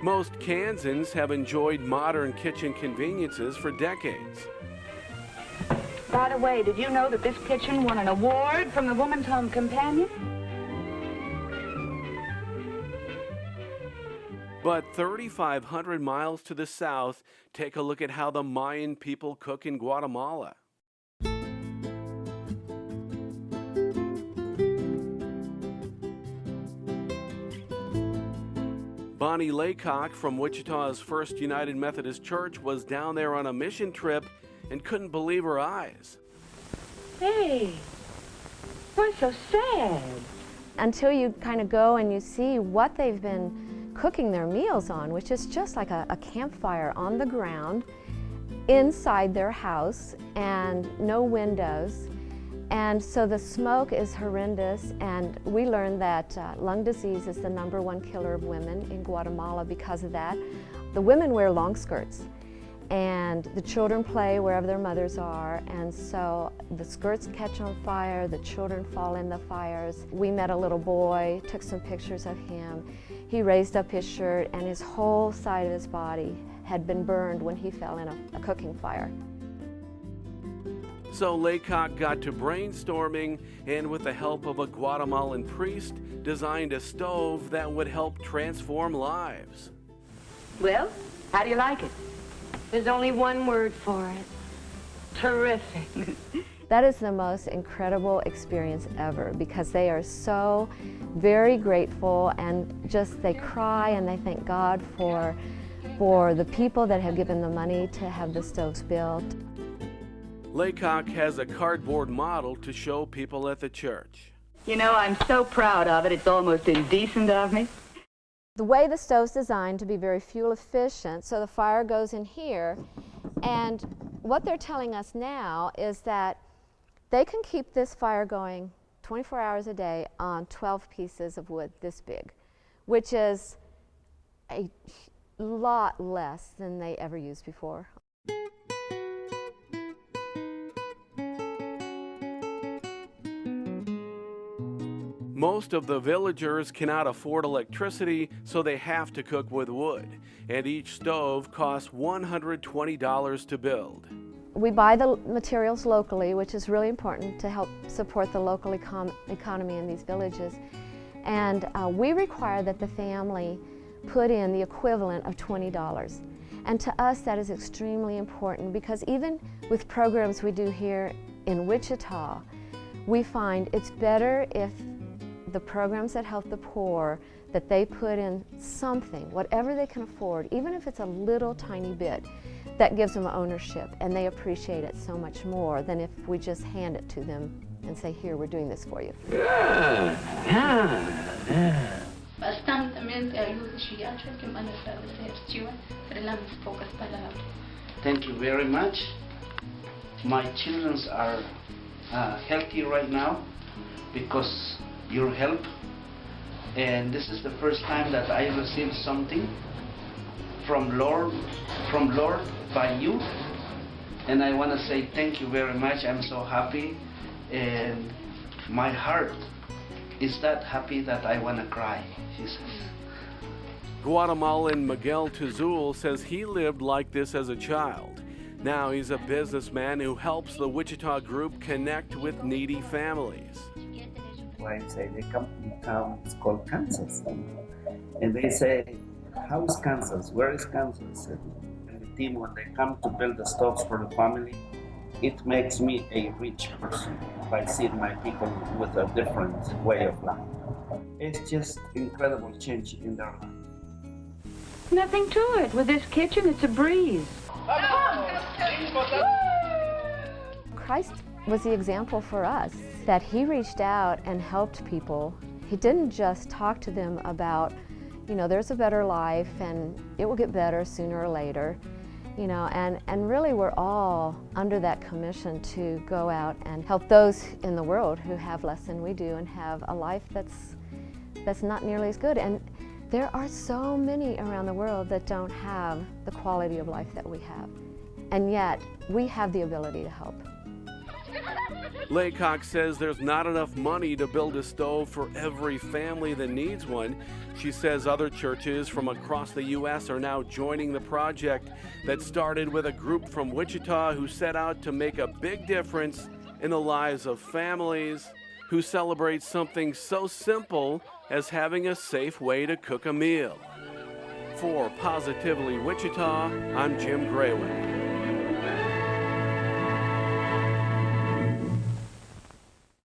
Most Kansans have enjoyed modern kitchen conveniences for decades. By the way, did you know that this kitchen won an award from the Woman's Home Companion? But 3,500 miles to the south, take a look at how the Mayan people cook in Guatemala. Bonnie Laycock from Wichita's First United Methodist Church was down there on a mission trip and couldn't believe her eyes. Hey, why so sad? Until you kind of go and you see what they've been cooking their meals on, which is just like a campfire on the ground inside their house and no windows. And so the smoke is horrendous, and we learned that lung disease is the #1 killer of women in Guatemala because of that. The women wear long skirts, and the children play wherever their mothers are, and so the skirts catch on fire, the children fall in the fires. We met a little boy, took some pictures of him. He raised up his shirt, and his whole side of his body had been burned when he fell in a cooking fire. So Laycock got to brainstorming, and with the help of a Guatemalan priest, designed a stove that would help transform lives. Well, how do you like it? There's only one word for it. Terrific. That is the most incredible experience ever, because they are so very grateful, and just they cry and they thank God for the people that have given the money to have the stoves built. Laycock has a cardboard model to show people at the church. You know, I'm so proud of it, it's almost indecent of me. The way the stove's designed to be very fuel efficient, so the fire goes in here, and what they're telling us now is that they can keep this fire going 24 hours a day on 12 pieces of wood this big, which is a lot less than they ever used before. Most of the villagers cannot afford electricity, so they have to cook with wood, and each stove costs $120 to build. We buy the materials locally, which is really important to help support the local economy in these villages. And we require that the family put in the equivalent of $20. And to us, that is extremely important, because even with programs we do here in Wichita, we find it's better if the programs that help the poor, that they put in something, whatever they can afford, even if it's a little tiny bit, that gives them ownership, and they appreciate it so much more than if we just hand it to them and say, here, we're doing this for you. Thank you very much. My children are healthy right now because your help, and this is the first time that I received something from Lord by you, and I want to say thank you very much. I'm so happy, and my heart is that happy that I want to cry, he says. Guatemalan Miguel Tizul says he lived like this as a child. Now he's a businessman who helps the Wichita group connect with needy families. Why say they come from a town, it's called Kansas, and they say, how is Kansas? Where is Kansas? And the team, when they come to build the stoves for the family, it makes me a rich person by seeing my people with a different way of life. It's just incredible change in their life. Nothing to it. With this kitchen, it's a breeze. Christ was the example for us, that he reached out and helped people. He didn't just talk to them about, you know, there's a better life and it will get better sooner or later, you know, and really we're all under that commission to go out and help those in the world who have less than we do and have a life that's not nearly as good. And there are so many around the world that don't have the quality of life that we have, and yet we have the ability to help. Laycock says there's not enough money to build a stove for every family that needs one. She says other churches from across the U.S. are now joining the project that started with a group from Wichita who set out to make a big difference in the lives of families who celebrate something so simple as having a safe way to cook a meal. For Positively Wichita, I'm Jim Grayway.